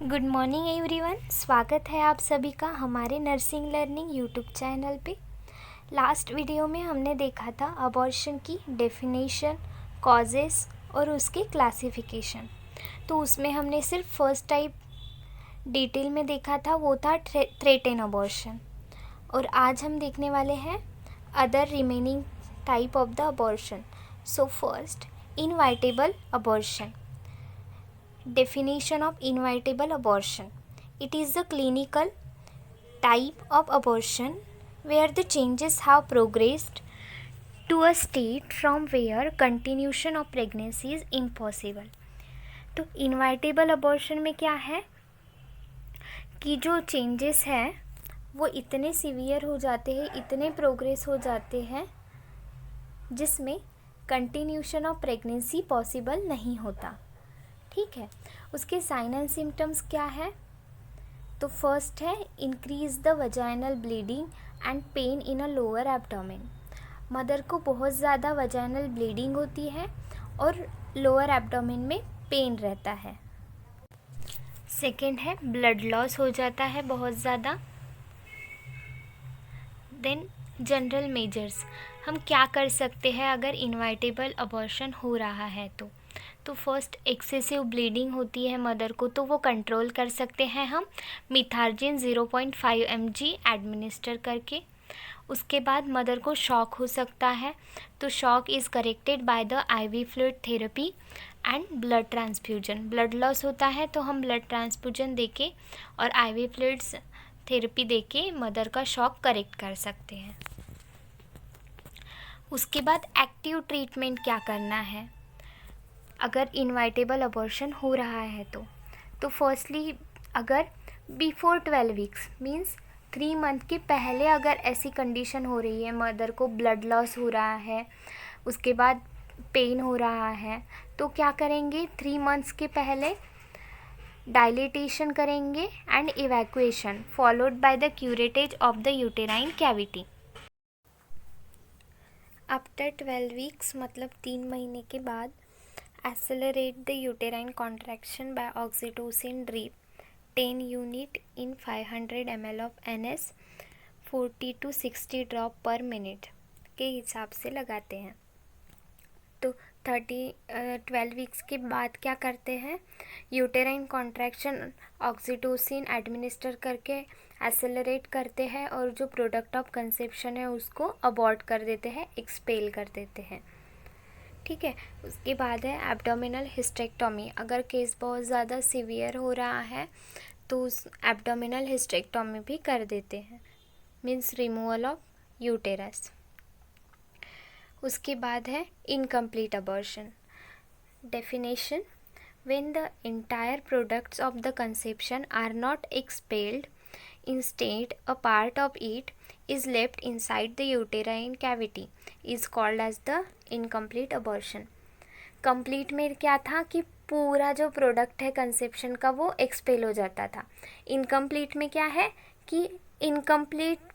Good morning everyone. स्वागत है आप सभी का हमारे नर्सिंग लर्निंग यूट्यूब चैनल पे। लास्ट वीडियो में हमने देखा था अबॉर्शन की डेफिनेशन, कॉजेस और उसके क्लासिफिकेशन। तो उसमें हमने सिर्फ फर्स्ट टाइप डिटेल में देखा था, वो था थ्रेटेन अबॉर्शन। और आज हम देखने वाले हैं other remaining type of the abortion. So first, inevitable abortion. Definition of inevitable abortion. It is the clinical type of abortion where the changes have progressed to a state from where continuation of pregnancy is impossible. तो inevitable abortion में क्या है कि जो changes हैं वो इतने severe हो जाते हैं, इतने प्रोग्रेस हो जाते हैं जिसमें कंटिन्यूशन ऑफ प्रेगनेंसी पॉसिबल नहीं होता। ठीक है, उसके साइन एंड सिम्टम्स क्या है? तो फर्स्ट है increase the vaginal bleeding and pain in a lower abdomen. Mother को बहुत ज़्यादा वजाइनल ब्लीडिंग होती है और लोअर एब्डोमेन में पेन रहता है। सेकेंड है ब्लड लॉस हो जाता है बहुत ज़्यादा। देन जनरल मेजर्स, हम क्या कर सकते हैं अगर इनवाइटेबल अबॉर्शन हो रहा है तो फर्स्ट एक्सेसिव ब्लीडिंग होती है मदर को, तो वो कंट्रोल कर सकते हैं हम मिथार्जिन 0.5 mg एडमिनिस्टर करके। उसके बाद मदर को शॉक हो सकता है, तो shock is corrected by the IV fluid therapy and blood transfusion. Blood loss होता है तो हम ब्लड ट्रांसफ्यूजन देके और IV फ्लूइड्स थेरेपी देके मदर का शॉक करेक्ट कर सकते हैं। उसके बाद एक्टिव ट्रीटमेंट क्या करना है अगर इनवाइटेबल अबॉर्शन हो रहा है तो फर्स्टली अगर बिफोर 12 वीक्स मीन्स 3 मंथ के पहले अगर ऐसी कंडीशन हो रही है, मदर को ब्लड लॉस हो रहा है, उसके बाद पेन हो रहा है, तो क्या करेंगे 3 मंथ्स के पहले डायलिटेशन करेंगे and evacuation followed by the curettage of the uterine cavity. After 12 weeks मतलब 3 महीने के बाद accelerate the uterine contraction by oxytocin drip 10 unit in 500 ml of NS 40 to 60 drop पर मिनट के हिसाब से लगाते हैं। तो 12 वीक्स के बाद क्या करते हैं, यूटेराइन कॉन्ट्रैक्शन ऑक्सीटोसिन एडमिनिस्टर करके एक्सेलरेट करते हैं और जो प्रोडक्ट ऑफ कंसेप्शन है उसको अबॉर्ट कर देते हैं, एक्सपेल कर देते हैं। ठीक है, उसके बाद है एब्डोमिनल हिस्टेक्टोमी। अगर केस बहुत ज़्यादा सीवियर हो रहा है तो उस एब्डोमिनल हिस्टेक्टोमी भी कर देते हैं, मीन्स रिमूवल ऑफ यूटेरस। उसके बाद है incomplete abortion. Definition, when the entire products of the conception are not expelled, instead a part of it is left inside the uterine cavity is called as the incomplete abortion. Complete में क्या था कि पूरा जो product है conception का वो expel हो जाता था। इनकम्प्लीट में क्या है कि इनकम्प्लीट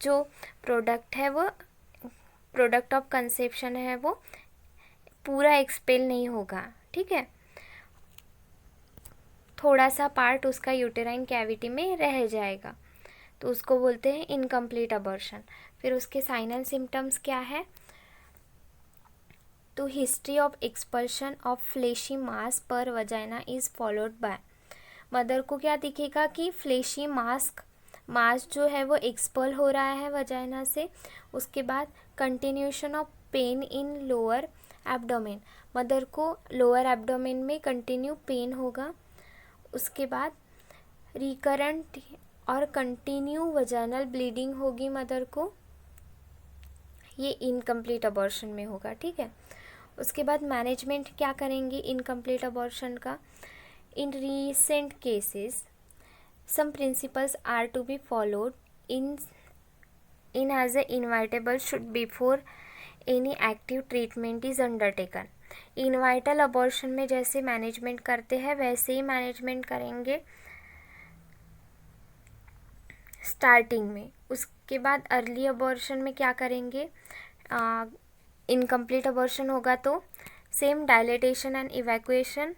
जो प्रोडक्ट है वो प्रोडक्ट ऑफ कंसेप्शन है वो पूरा एक्सपेल नहीं होगा। ठीक है, थोड़ा सा पार्ट उसका यूटेराइन कैविटी में रह जाएगा, तो उसको बोलते हैं इनकम्प्लीट अबॉर्शन। फिर उसके साइन एंड सिम्टम्स क्या है, तो history of expulsion of fleshy mass per vagina is followed by. Mother को क्या दिखेगा कि फ्लेशी मास जो है वो एक्सपल हो रहा है वजाइना से। उसके बाद continuation of pain in lower abdomen, mother को लोअर एब्डोमेन में कंटिन्यू पेन होगा। उसके बाद रिकरेंट और कंटिन्यू वजाइनल ब्लीडिंग होगी मदर को, ये इनकम्प्लीट अबॉर्शन में होगा। ठीक है, उसके बाद मैनेजमेंट क्या करेंगे इनकम्प्लीट अबॉर्शन का। In recent cases some principles are to be followed in as a inevitable should before any active treatment is undertaken. Inevitable abortion में जैसे मैनेजमेंट करते हैं वैसे ही मैनेजमेंट करेंगे स्टार्टिंग में। उसके बाद अर्ली अबॉर्शन में क्या करेंगे, इनकम्प्लीट अबॉर्शन होगा तो same dilatation and evacuation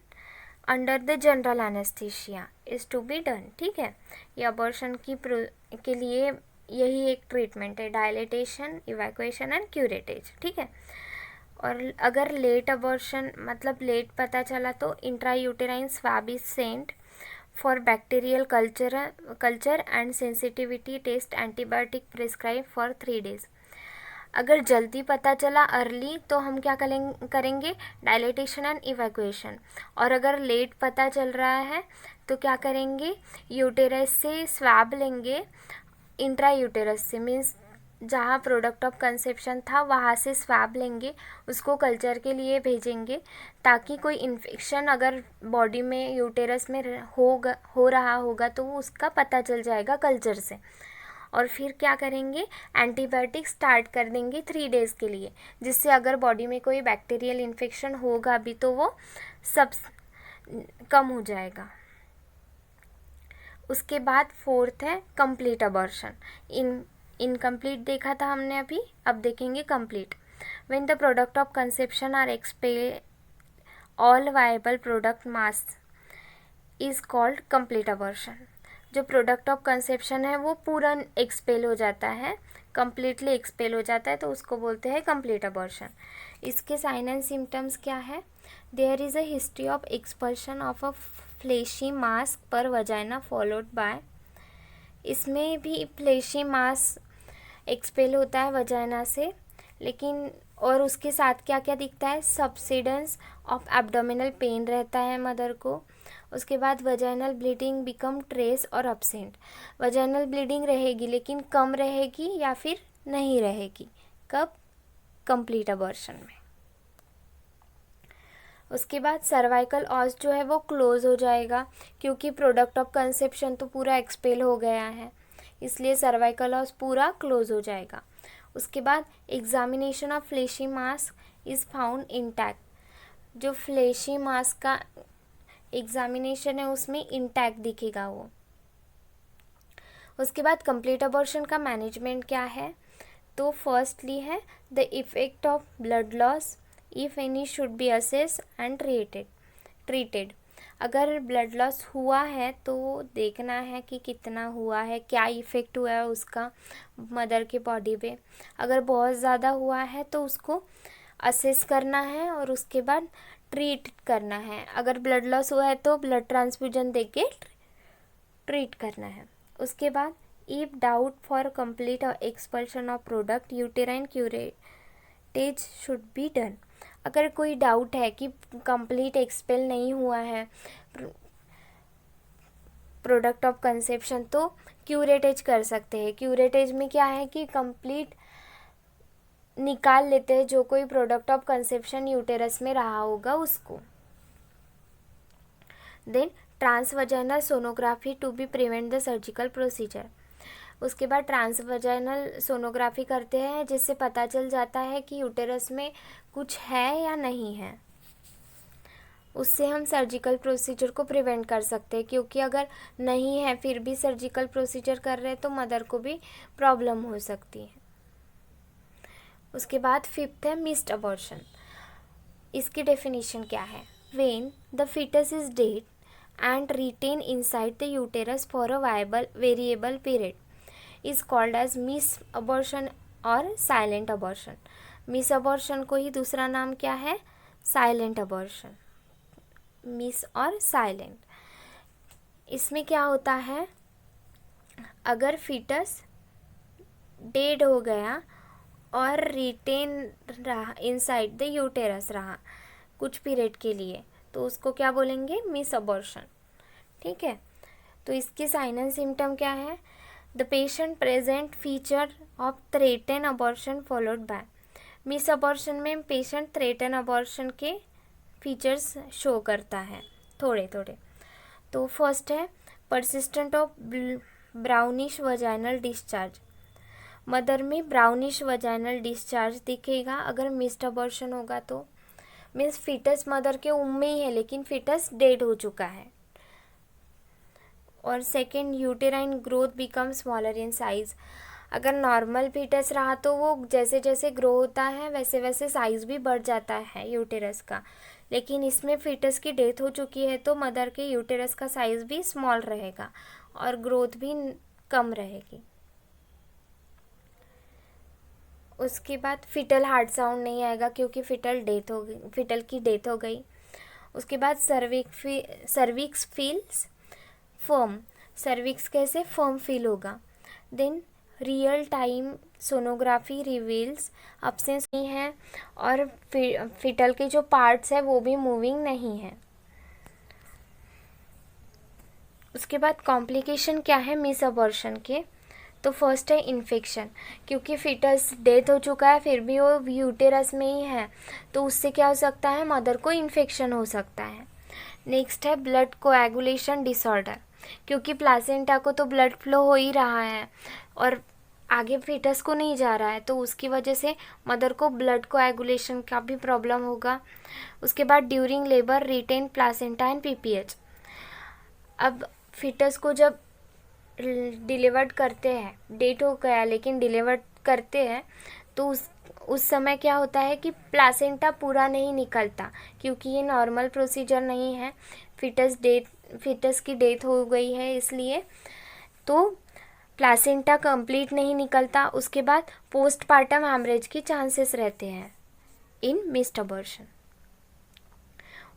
under the general anaesthesia is to be done. ठीक है, ये अबॉर्शन के लिए यही एक ट्रीटमेंट है, डायलेटेशन, इवैक्यूएशन एंड क्यूरेटेज। ठीक है, और अगर लेट अबॉर्शन मतलब लेट पता चला तो intrauterine swab is sent for bacterial culture and sensitivity test, antibiotic prescribe for 3 days। अगर जल्दी पता चला अर्ली तो हम क्या करेंगे, डायलेटेशन एंड इवैक्यूएशन। और अगर लेट पता चल रहा है तो क्या करेंगे, यूटेरस से स्वैब लेंगे, इंट्रा यूटेरस से मीन्स जहाँ प्रोडक्ट ऑफ कंसेप्शन था वहाँ से स्वैब लेंगे, उसको कल्चर के लिए भेजेंगे ताकि कोई इन्फेक्शन अगर बॉडी में यूटेरस में हो रहा होगा तो वो उसका पता चल जाएगा कल्चर से। और फिर क्या करेंगे, एंटीबायोटिक स्टार्ट कर देंगे 3 days के लिए, जिससे अगर बॉडी में कोई बैक्टीरियल इन्फेक्शन होगा भी तो वो सब कम हो जाएगा। उसके बाद 4th है कंप्लीट अबॉर्शन। इनकम्प्लीट देखा था हमने अभी, अब देखेंगे complete. When the product of conception are expel all viable product mass is called complete abortion. जो प्रोडक्ट ऑफ कंसेप्शन है वो पूरा एक्सपेल हो जाता है, कम्प्लीटली एक्सपेल हो जाता है, तो उसको बोलते हैं कंप्लीट अबॉर्शन। इसके साइन एंड सिम्टम्स क्या है, there is a history of expulsion of a fleshy mass per vagina followed by. इसमें भी फ्लेशी मास एक्सपेल होता है वजाइना से, लेकिन और उसके साथ क्या क्या दिखता है, सब्सिडेंस ऑफ एब्डोमिनल पेन रहता है मदर को। उसके बाद वजाइनल ब्लीडिंग बिकम ट्रेस और अब्सेंट। वजाइनल ब्लीडिंग रहेगी लेकिन कम रहेगी या फिर नहीं रहेगी, कब, कंप्लीट अबॉर्शन में। उसके बाद सर्वाइकल ऑस जो है वो क्लोज हो जाएगा, क्योंकि प्रोडक्ट ऑफ कंसेप्शन तो पूरा एक्सपेल हो गया है, इसलिए सर्वाइकल ऑस पूरा क्लोज हो जाएगा। उसके बाद examination of fleshy mass is found intact. जो फ्लेशी मास का एग्जामिनेशन है उसमें इंटैक्ट दिखेगा वो। उसके बाद कंप्लीट अबॉर्शन का मैनेजमेंट क्या है, तो फर्स्टली है the effect of blood loss if any should be assess and treated. अगर ब्लड लॉस हुआ है तो देखना है कि कितना हुआ है, क्या इफ़ेक्ट हुआ है उसका मदर के बॉडी पे। अगर बहुत ज़्यादा हुआ है तो उसको असेस करना है और उसके बाद ट्रीट करना है। अगर ब्लड लॉस हुआ है तो ब्लड ट्रांसफ्यूजन देके ट्रीट करना है। उसके बाद if doubt for complete expulsion of product, uterine curettage should be done. अगर कोई डाउट है कि कंप्लीट एक्सपेल नहीं हुआ है प्रोडक्ट ऑफ कंसेप्शन, तो क्यूरेटेज कर सकते हैं। क्यूरेटेज में क्या है कि कंप्लीट निकाल लेते हैं जो कोई प्रोडक्ट ऑफ कंसेप्शन यूटेरस में रहा होगा उसको। Then transvaginal sonography to be prevent the surgical procedure. उसके बाद ट्रांसवजाइनल सोनोग्राफी करते हैं जिससे पता चल जाता है कि यूटेरस में कुछ है या नहीं है। उससे हम सर्जिकल प्रोसीजर को प्रिवेंट कर सकते हैं, क्योंकि अगर नहीं है फिर भी सर्जिकल प्रोसीजर कर रहे हैं तो मदर को भी प्रॉब्लम हो सकती है। उसके बाद 5th है मिस्ड अबॉर्शन। इसकी डेफिनेशन क्या है, when the foetus is dead and retain inside the uterus for a variable period is called as miss abortion और साइलेंट अबॉर्शन। मिस अबॉर्शन को ही दूसरा नाम क्या है, साइलेंट अबॉर्शन। मिस और साइलेंट, इसमें क्या होता है, अगर फीटस डेड हो गया और रिटेन रहा इनसाइड द यूटेरस रहा कुछ पीरियड के लिए, तो उसको क्या बोलेंगे, मिस अबॉर्शन। ठीक है, तो इसके साइन एंड सिम्टम क्या है, the patient present feature of threaten abortion followed by. Miss abortion में पेशेंट थ्रेटन अबॉर्शन के फीचर्स शो करता है थोड़े थोड़े। तो फर्स्ट है persistent of brownish vaginal discharge. Mother में ब्राउनिश वजाइनल डिस्चार्ज दिखेगा अगर मिस्ड अबॉर्शन होगा तो, मीन्स फीटस मदर के उम्र में ही है लेकिन फीटस डेड हो चुका है। और second, uterine growth become smaller in size. अगर नॉर्मल फीटस रहा तो वो जैसे जैसे ग्रो होता है वैसे वैसे साइज़ भी बढ़ जाता है यूटेरस का, लेकिन इसमें फीटस की डेथ हो चुकी है तो मदर के यूटेरस का साइज भी स्मॉल रहेगा और ग्रोथ भी कम रहेगी। उसके बाद फिटल हार्ट साउंड नहीं आएगा क्योंकि फिटल की डेथ हो गई। उसके बाद सर्विक्स फील्स फर्म, सर्विक्स कैसे फर्म फील होगा। Then real time sonography reveals absence नहीं है और फिटल के जो पार्ट्स है वो भी मूविंग नहीं है। उसके बाद कॉम्प्लिकेशन क्या है मिस अबॉर्शन के, तो फर्स्ट है इन्फेक्शन, क्योंकि फिटस डेथ हो चुका है फिर भी वो यूटेरस में ही है तो उससे क्या हो सकता है, मदर को इन्फेक्शन हो सकता है। नेक्स्ट है ब्लड कोएगुलेशन डिसऑर्डर, क्योंकि प्लासेंटा को तो ब्लड फ्लो हो ही रहा है और आगे फीटस को नहीं जा रहा है तो उसकी वजह से मदर को ब्लड कोएगुलेशन का भी प्रॉब्लम होगा। उसके बाद during labour retain placenta and PPH, अब फीटस को जब डिलीवर्ड करते हैं, डेट हो गया लेकिन डिलीवर्ड करते हैं तो उस समय क्या होता है कि प्लासेंटा पूरा नहीं निकलता, क्योंकि ये नॉर्मल प्रोसीजर नहीं है, फीटस की डेथ हो गई है इसलिए तो प्लासेंटा कंप्लीट नहीं निकलता। उसके बाद पोस्टपार्टम हैमरेज के चांसेस रहते हैं इन मिस्ड अबॉर्शन।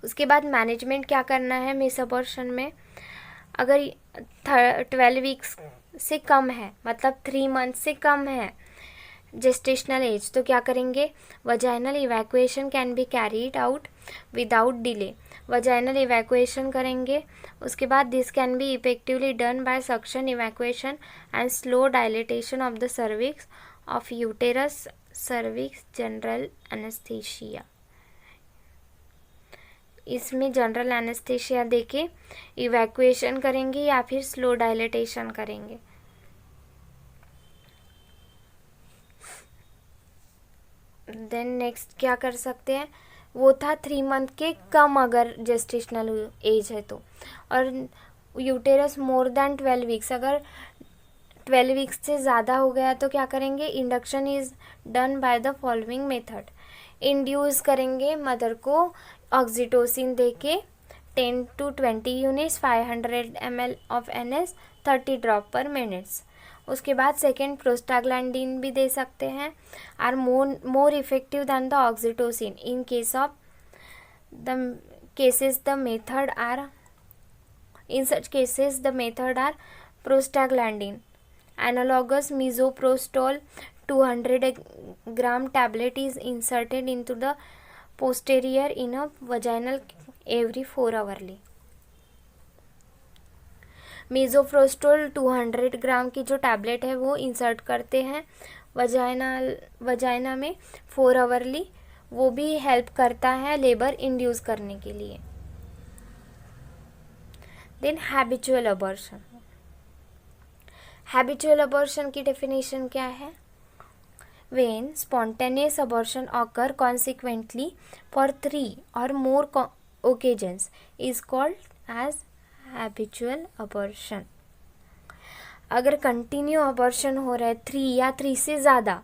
उसके बाद मैनेजमेंट क्या करना है मिस अबॉर्शन में, अगर 12 वीक्स से कम है मतलब 3 मंथ से कम है जेस्टेशनल एज तो क्या करेंगे, vaginal evacuation can be carried out without delay, vaginal evacuation करेंगे। उसके बाद this can be effectively done by suction evacuation and slow dilatation of the cervix of uterus cervix general anaesthesia. इसमें general anaesthesia देके evacuation करेंगे या फिर slow dilatation करेंगे। Then next क्या कर सकते हैं, वो था 3 मंथ के कम अगर जेस्टेशनल एज है तो, और यूटेरस मोर देन 12 वीक्स, अगर 12 वीक्स से ज़्यादा हो गया तो क्या करेंगे, induction is done by the following method. Induce करेंगे मदर को ऑक्सीटोसिन देके 10 to 20 units 500 ml of NS 30 drop per minutes. उसके बाद सेकेंड प्रोस्टाग्लैंडिन भी दे सकते हैं, are more effective than the oxytocin in case of the cases the method are in such cases the method are prostaglandin analogous misoprostol 200 gram tablet is inserted into the posterior in a vaginal every 4 hourly। Misoprostol 200 ग्राम की जो tablet है वो insert करते हैं vagina में 4 hourly, वो भी help करता है लेबर इंड्यूस करने के लिए। Then habitual abortion, habitual abortion की डेफिनेशन क्या है, when spontaneous abortion occur consequently for 3 or more occasions is called as habitual abortion. अगर कंटिन्यू अबॉर्शन हो रहा है 3 या 3 से ज़्यादा,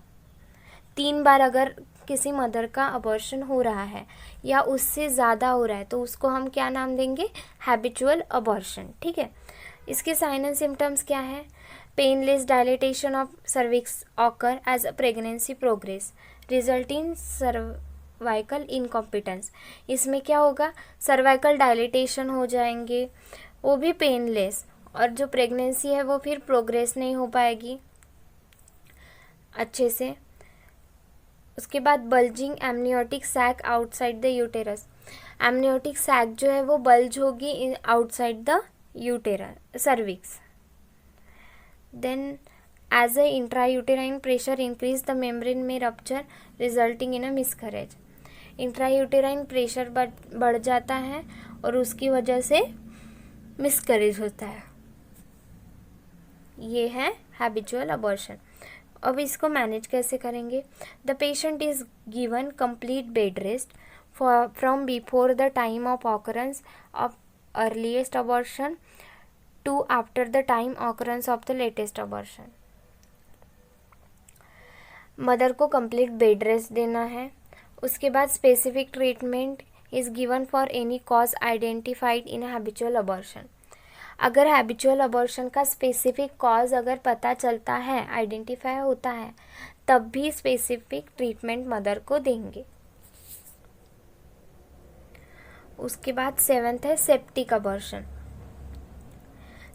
3 बार अगर किसी मदर का अबॉर्शन हो रहा है या उससे ज़्यादा हो रहा है तो उसको हम क्या नाम देंगे, हैबिचुअल अबॉर्शन। ठीक है, इसके साइन एंड सिम्टम्स क्या है, painless dilatation of cervix occur as a pregnancy progress result in cervical incompetence. इसमें क्या होगा, सर्वाइकल डायलेटेशन हो जाएंगे, वो भी पेनलेस, और जो प्रेगनेंसी है वो फिर प्रोग्रेस नहीं हो पाएगी अच्छे से। उसके बाद bulging amniotic sac outside the uterus, amniotic sac जो है वो बल्ज होगी outside the uterus cervix. Then as a intrauterine pressure increase the membrane में rupture resulting in a miscarriage. Intrauterine pressure बढ़ जाता है और उसकी वजह से मिसकैरेज होता है। ये है हैबिचुअल अबॉर्शन। अब इसको मैनेज कैसे करेंगे, the patient is given complete bed rest from before the time of occurrence of earliest abortion to after the time occurrence of the latest abortion. Mother को कंप्लीट बेड रेस्ट देना है। उसके बाद specific treatment is given for any cause identified in habitual abortion. अगर habitual abortion का specific cause अगर पता चलता है, आइडेंटिफाई होता है, तब भी स्पेसिफिक ट्रीटमेंट मदर को देंगे। उसके बाद 7th है सेप्टिक अबॉर्शन।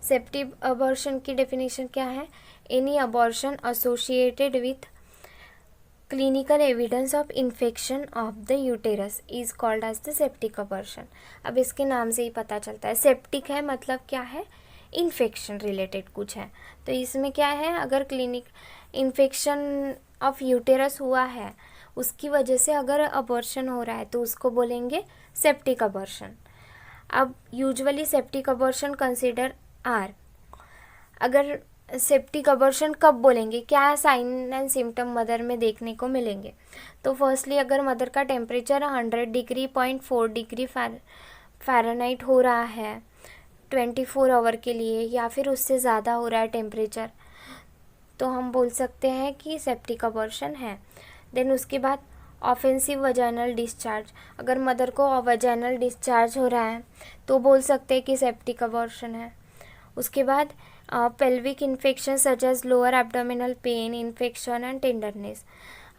सेप्टिक अबॉर्शन की डेफिनेशन क्या है? Any abortion associated with clinical evidence of infection of the uterus is called as the septic abortion. अब इसके नाम से ही पता चलता है, सेप्टिक है मतलब क्या है? इन्फेक्शन रिलेटेड कुछ है। तो इसमें क्या है, अगर क्लिनिक इन्फेक्शन ऑफ यूटेरस हुआ है, उसकी वजह से अगर अबॉर्शन हो रहा है तो उसको बोलेंगे सेप्टिक अबॉर्शन। अब usually septic abortion consider are, अगर सेप्टिक अबॉर्शन कब बोलेंगे, क्या साइन एंड सिम्टम मदर में देखने को मिलेंगे? तो फर्स्टली अगर मदर का टेम्परेचर 100°.4° फ़ारेनहाइट हो रहा है 24 आवर के लिए, या फिर उससे ज़्यादा हो रहा है टेम्परेचर, तो हम बोल सकते हैं कि सेप्टिक अबॉर्शन है। देन उसके बाद ऑफेंसिव वजाइनल डिस्चार्ज, अगर मदर को वजाइनल डिस्चार्ज हो रहा है तो बोल सकते हैं कि सेप्टिक अबॉर्शन है। उसके बाद pelvic infection such as lower abdominal pain, infection and tenderness,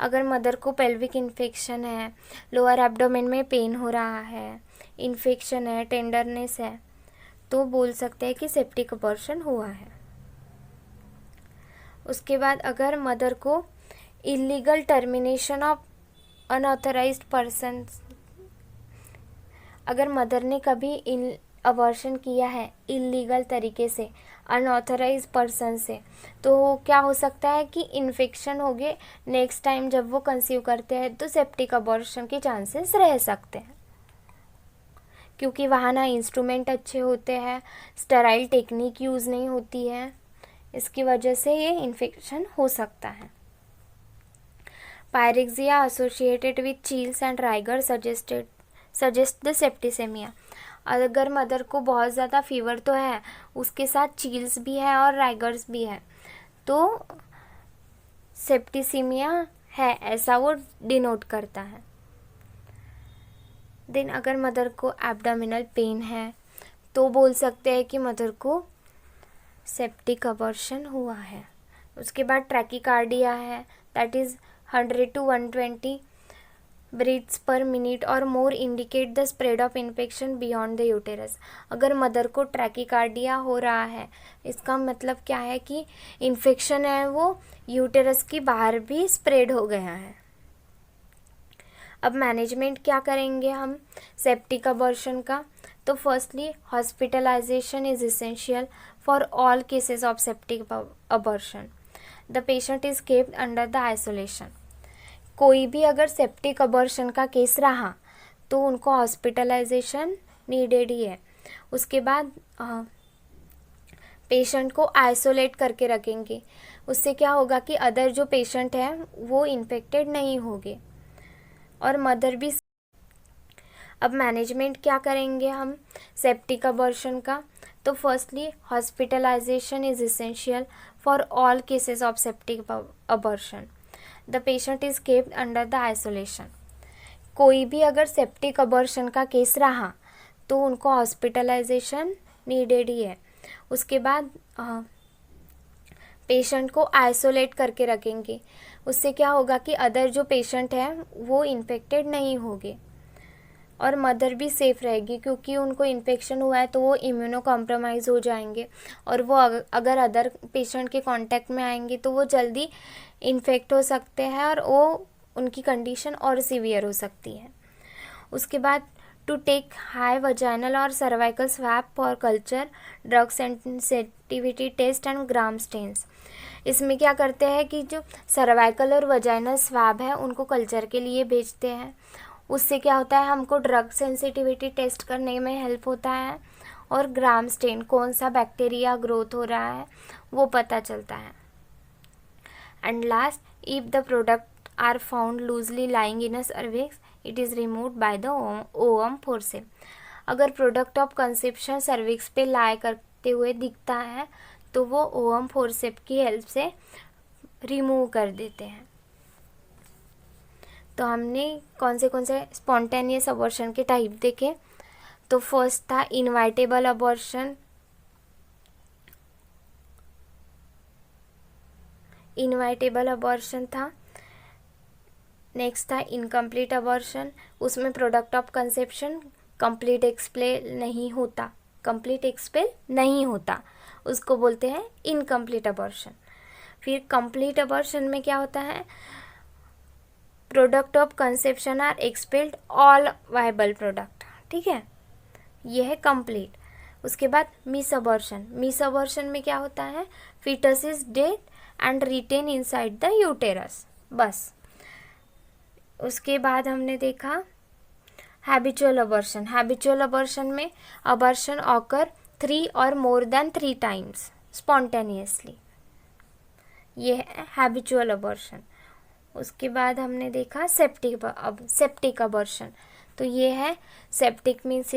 अगर मदर को पेल्विक इन्फेक्शन है, लोअर एब्डोमेन में पेन हो रहा है, इन्फेक्शन है, टेंडरनेस है, तो बोल सकते हैं कि सेप्टिक अबॉर्शन हुआ है। उसके बाद अगर मदर को illegal termination of unauthorised person, अगर मदर ने कभी अबॉर्शन किया है इलीगल तरीके से अनऑथराइज्ड पर्सन से, तो क्या हो सकता है कि इन्फेक्शन हो गए, नेक्स्ट टाइम जब वो कंसीव करते हैं तो सेप्टिक अबॉर्शन के चांसेस रह सकते हैं, क्योंकि वहाँ ना इंस्ट्रूमेंट अच्छे होते हैं, स्टेराइल टेक्निक यूज़ नहीं होती है, इसकी वजह से ये इन्फेक्शन हो सकता है। Pyrexia associated with chills and rigor suggest the septicaemia, अगर मदर को बहुत ज़्यादा फीवर तो है, उसके साथ चील्स भी है और राइगर्स भी है, तो सेप्टिसीमिया है, ऐसा वो डिनोट करता है। देन अगर मदर को एब्डोमिनल पेन है तो बोल सकते हैं कि मदर को सेप्टिक अबॉर्शन हुआ है। उसके बाद ट्रैकीकार्डिया है, that is 100 to 120 breaths per minute और more indicate the spread of infection beyond the uterus, अगर मदर को ट्रैकीकार्डिया हो रहा है, इसका मतलब क्या है कि इन्फेक्शन है वो यूटेरस की बाहर भी स्प्रेड हो गया है। अब मैनेजमेंट क्या करेंगे हम सेप्टिक अबॉर्शन का? तो firstly hospitalisation is essential for all cases of septic abortion, the patient is kept under the isolation. कोई भी अगर सेप्टिक अबॉर्शन का केस रहा तो उनको हॉस्पिटलाइजेशन नीडेड ही है। उसके बाद पेशेंट को आइसोलेट करके रखेंगे, उससे क्या होगा कि अदर जो पेशेंट हैं वो इन्फेक्टेड नहीं होंगे और मदर भी। अब मैनेजमेंट क्या करेंगे हम सेप्टिक अबॉर्शन का? तो firstly hospitalisation is essential for all cases of septic abortion, the patient is kept under the isolation. कोई भी अगर सेप्टिक अबॉर्शन का केस रहा तो उनको हॉस्पिटलाइजेशन नीडेड ही है। उसके बाद पेशेंट को आइसोलेट करके रखेंगे, उससे क्या होगा कि अदर जो पेशेंट हैं वो इन्फेक्टेड नहीं होंगे और मदर भी सेफ़ रहेगी, क्योंकि उनको इन्फेक्शन हुआ है तो वो इम्यूनो कॉम्प्रोमाइज़ हो जाएंगे और वो अगर अदर पेशेंट के कांटेक्ट में आएंगे तो वो जल्दी इन्फेक्ट हो सकते हैं और वो उनकी कंडीशन और सीवियर हो सकती है। उसके बाद टू टेक हाई वजाइनल और cervical swab for culture, drug sensitivity test and gram stains. इसमें क्या करते हैं कि जो सर्वाइकल और वजाइनल स्वैब है उनको कल्चर के लिए भेजते हैं, उससे क्या होता है हमको ड्रग सेंसिटिविटी टेस्ट करने में हेल्प होता है और ग्राम स्टेन कौन सा बैक्टीरिया ग्रोथ हो रहा है वो पता चलता है। And last, if the product are found loosely lying in a cervix, it is removed by the ovum forcep. अगर प्रोडक्ट ऑफ कंसेप्शन सर्विक्स पे लाई करते हुए दिखता है तो वो ओवम फोर्सेप की हेल्प से रिमूव कर देते हैं। तो हमने कौन से स्पॉन्टेनियस अबॉर्शन के टाइप देखे। तो फर्स्ट था इनवाइटेबल अबॉर्शन, था। नेक्स्ट था इनकम्प्लीट अबॉर्शन, उसमें product of conception complete expel नहीं होता, उसको बोलते हैं इनकम्प्लीट अबॉर्शन। फिर कंप्लीट अबॉर्शन में क्या होता है, product of conception are expelled all viable product, ठीक है, ये है कंप्लीट। उसके बाद मिस अबॉर्शन में क्या होता है, foetus is dead and retain inside the uterus, बस। उसके बाद हमने देखा हैबिचुअल अबॉर्शन में अबॉर्शन ऑकर 3 और मोर देन 3 टाइम्स स्पॉन्टेनियसली, ये है हैबिचुअल अबॉर्शन। उसके बाद हमने देखा सेप्टिक अबॉर्शन, तो ये है सेप्टिक मीन्स